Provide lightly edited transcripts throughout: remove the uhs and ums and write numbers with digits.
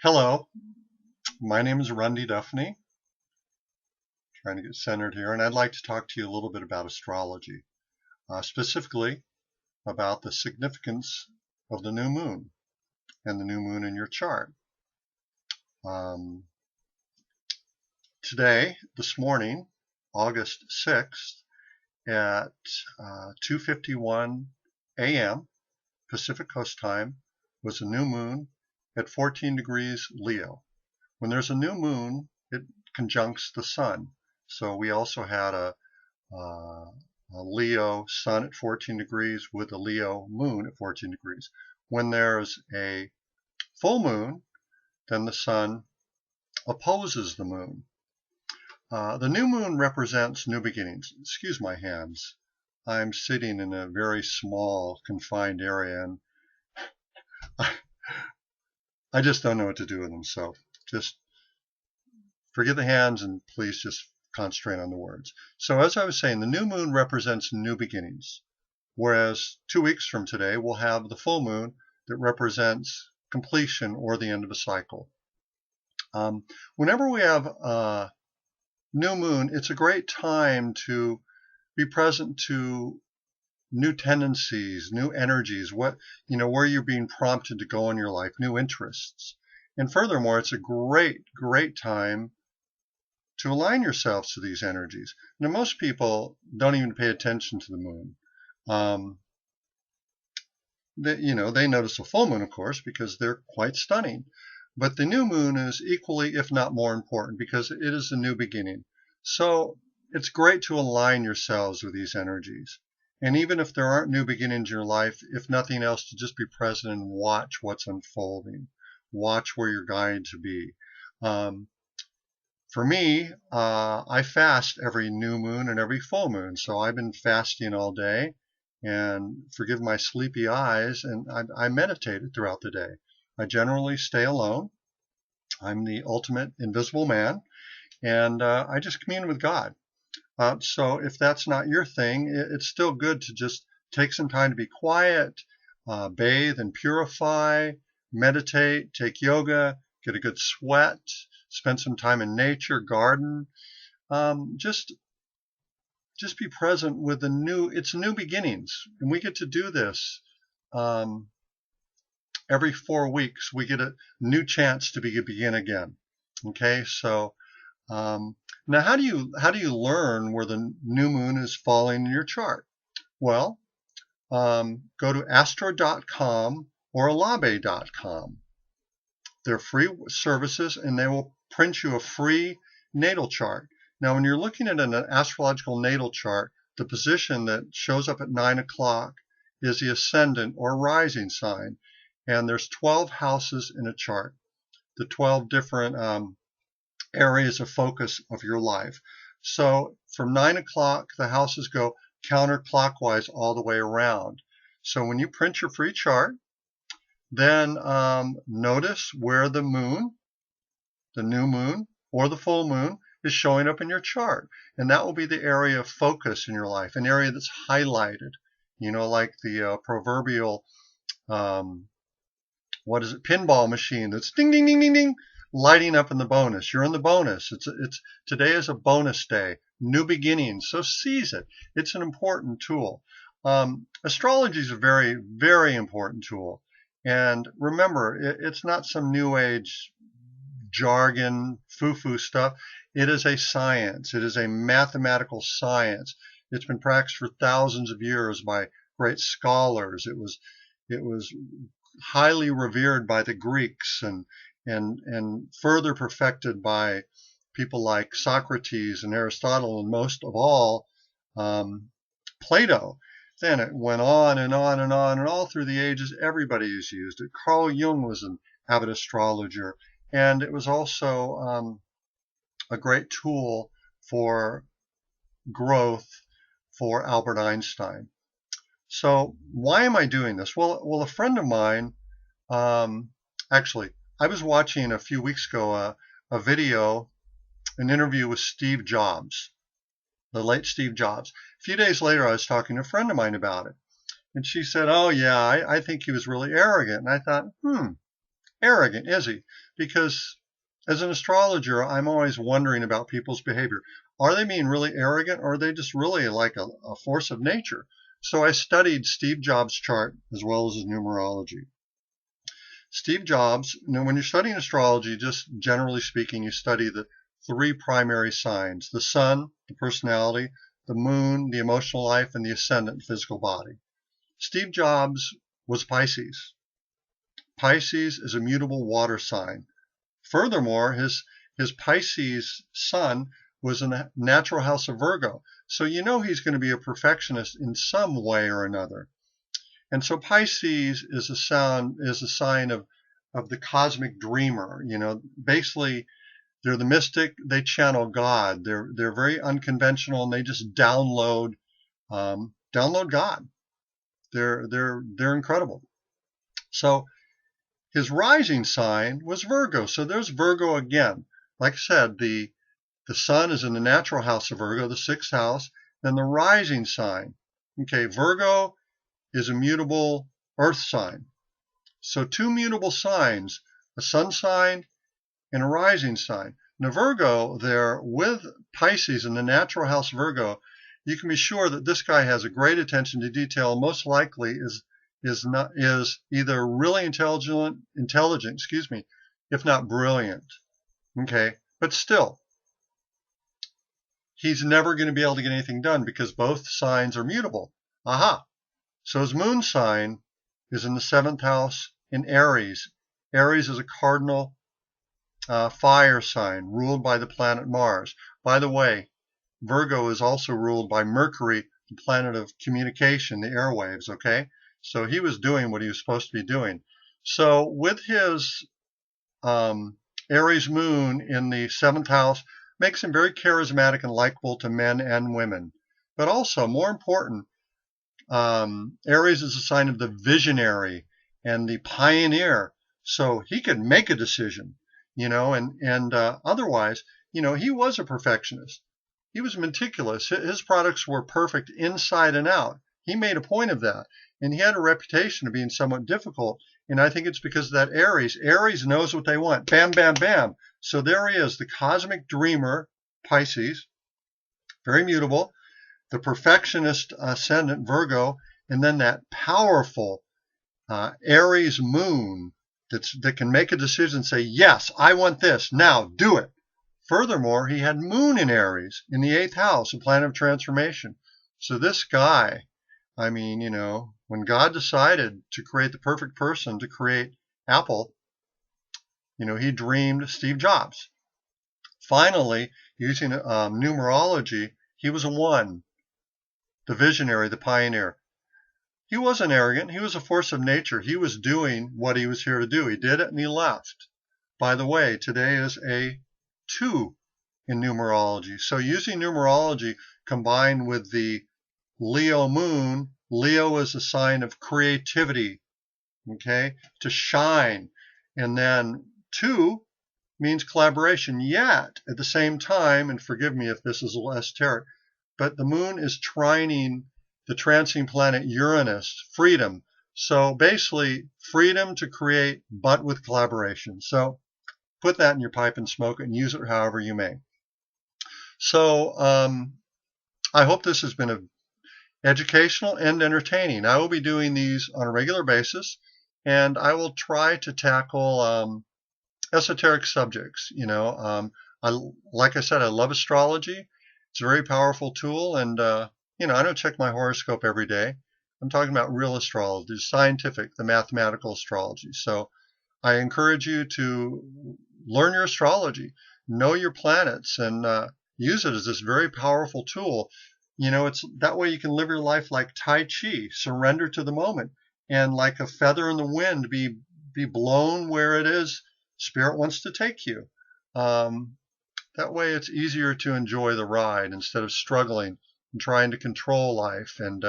Hello, my name is Rundy Duffney, trying to get centered here, and I'd like to talk to you a little bit about astrology, specifically about the significance of the new moon and the new moon in your chart. Um, this morning, August 6th, at 2:51 a.m. Pacific Coast Time, was a new moon at 14 degrees Leo. When there's a new moon, it conjuncts the sun. So we also had a Leo sun at 14 degrees with a Leo moon at 14 degrees. When there's a full moon, then the sun opposes the moon. The new moon represents new beginnings. Excuse my hands. I'm sitting in a very small, confined area, and I just don't know what to do with them. So just forgive the hands and please just concentrate on the words. So as I was saying, the new moon represents new beginnings, whereas 2 weeks from today we'll have the full moon that represents completion or the end of a cycle. Whenever we have a new moon, it's a great time to be present to new tendencies, new energies, where you're being prompted to go in your life, new interests. And furthermore, it's a great time to align yourselves to these energies. Now, most people don't even pay attention to the moon. They notice the full moon, of course, because they're quite stunning. But the new moon is equally, if not more important, because it is a new beginning. So it's great to align yourselves with these energies. And even if there aren't new beginnings in your life, if nothing else, to just be present and watch what's unfolding. Watch where you're guided to be. For me, I fast every new moon and every full moon. So I've been fasting all day, and forgive my sleepy eyes, and I meditated throughout the day. I generally stay alone. I'm the ultimate invisible man, and I just commune with God. So if that's not your thing, it's still good to just take some time to be quiet, bathe and purify, meditate, take yoga, get a good sweat, spend some time in nature, garden. Just be present with it's new beginnings. And we get to do this every 4 weeks. We get a new chance to begin again. Okay, so now how do you learn where the new moon is falling in your chart? Well, go to astro.com or alabe.com. They're free services, and they will print you a free natal chart. Now, when you're looking at an astrological natal chart, the position that shows up at 9 o'clock is the ascendant or rising sign. And there's 12 houses in a chart, the 12 different areas of focus of your life. So from 9 o'clock, the houses go counterclockwise all the way around. So when you print your free chart, then notice where the moon, the new moon, or the full moon is showing up in your chart. And that will be the area of focus in your life, an area that's highlighted, like the proverbial, pinball machine that's ding, ding, ding, ding, ding, lighting up in the bonus. You're in the bonus. Today is a bonus day, new beginnings. So seize it. It's an important tool. Astrology is a very, very important tool. And remember, it's not some new age jargon, foo-foo stuff. It is a science. It is a mathematical science. It's been practiced for thousands of years by great scholars. It was highly revered by the Greeks and further perfected by people like Socrates and Aristotle, and most of all, Plato. Then it went on and on and on, and all through the ages, everybody has used it. Carl Jung was an avid astrologer, and it was also a great tool for growth for Albert Einstein. So why am I doing this? Well, a friend of mine, actually, I was watching a few weeks ago a video, an interview with Steve Jobs, the late Steve Jobs. A few days later, I was talking to a friend of mine about it. And she said, oh, yeah, I think he was really arrogant. And I thought, arrogant, is he? Because as an astrologer, I'm always wondering about people's behavior. Are they being really arrogant, or are they just really like a force of nature? So I studied Steve Jobs' chart as well as his numerology. Steve Jobs, when you're studying astrology, just generally speaking, you study the three primary signs: the sun, the personality; the moon, the emotional life; and the ascendant, physical body. Steve Jobs was Pisces. Pisces is a mutable water sign. Furthermore, his Pisces sun was in the natural house of Virgo. So he's going to be a perfectionist in some way or another. And so Pisces is a sign of the cosmic dreamer. Basically they're the mystic. They channel God. They're very unconventional, and they just download God. They're incredible. So his rising sign was Virgo. So there's Virgo again. Like I said, the sun is in the natural house of Virgo, the 6th house. Then the rising sign. Okay, Virgo is a mutable earth sign. So 2 mutable signs, a sun sign and a rising sign. Now Virgo there with Pisces in the natural house Virgo, you can be sure that this guy has a great attention to detail. Most likely is either really intelligent, if not brilliant. Okay, but still, he's never going to be able to get anything done because both signs are mutable. Aha! So his moon sign is in the 7th house in Aries. Aries is a cardinal fire sign ruled by the planet Mars. By the way, Virgo is also ruled by Mercury, the planet of communication, the airwaves, okay? So he was doing what he was supposed to be doing. So with his Aries moon in the 7th house, makes him very charismatic and likable to men and women. But also, more important, Aries is a sign of the visionary and the pioneer. So he could make a decision, and otherwise, he was a perfectionist. He was meticulous. His products were perfect inside and out. He made a point of that. And he had a reputation of being somewhat difficult. And I think it's because of that Aries. Aries knows what they want. Bam, bam, bam. So there he is, the cosmic dreamer, Pisces, very mutable, the perfectionist ascendant, Virgo, and then that powerful Aries moon that can make a decision and say, yes, I want this, now do it. Furthermore, he had moon in Aries in the 8th house, a planet of transformation. So this guy, when God decided to create the perfect person to create Apple, he dreamed Steve Jobs. Finally, using numerology, he was a 1, the visionary, the pioneer. He wasn't arrogant. He was a force of nature. He was doing what he was here to do. He did it and he left. By the way, today is a 2 in numerology. So using numerology combined with the Leo moon, Leo is a sign of creativity, okay, to shine. And then 2 means collaboration. Yet, at the same time, and forgive me if this is a little esoteric, but the moon is trining the transient planet Uranus, freedom. So basically, freedom to create, but with collaboration. So put that in your pipe and smoke it and use it however you may. So I hope this has been educational and entertaining. I will be doing these on a regular basis, and I will try to tackle esoteric subjects. Like I said, I love astrology. It's a very powerful tool, and I don't check my horoscope every day. I'm talking about real astrology, the scientific, the mathematical astrology. So I encourage you to learn your astrology, know your planets, and use it as this very powerful tool. It's that way you can live your life like Tai Chi, surrender to the moment, and like a feather in the wind, be blown where it is Spirit wants to take you. That way it's easier to enjoy the ride instead of struggling and trying to control life and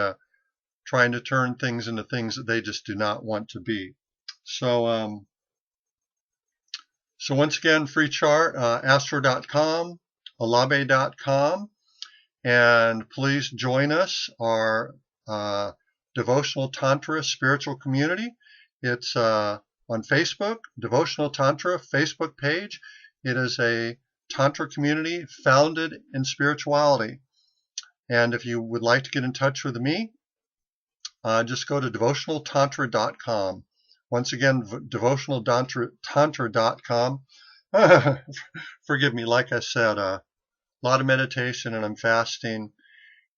trying to turn things into things that they just do not want to be. So once again, free chart, astro.com, alabe.com, and please join us, our devotional Tantra spiritual community. It's on Facebook, Devotional Tantra Facebook page. It is a Tantra community founded in spirituality. And if you would like to get in touch with me, just go to devotionaltantra.com. Once again, devotionaltantra.com. Forgive me, like I said, a lot of meditation and I'm fasting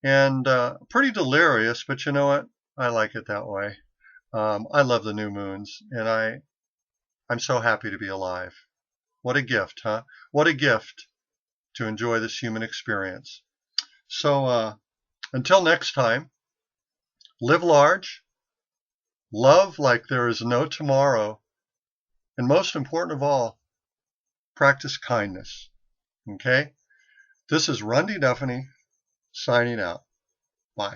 and pretty delirious, but you know what? I like it that way. I love the new moons and I'm so happy to be alive. What a gift, huh? What a gift to enjoy this human experience. So until next time, live large, love like there is no tomorrow, and most important of all, practice kindness. Okay? This is Rundy Duffany signing out. Bye.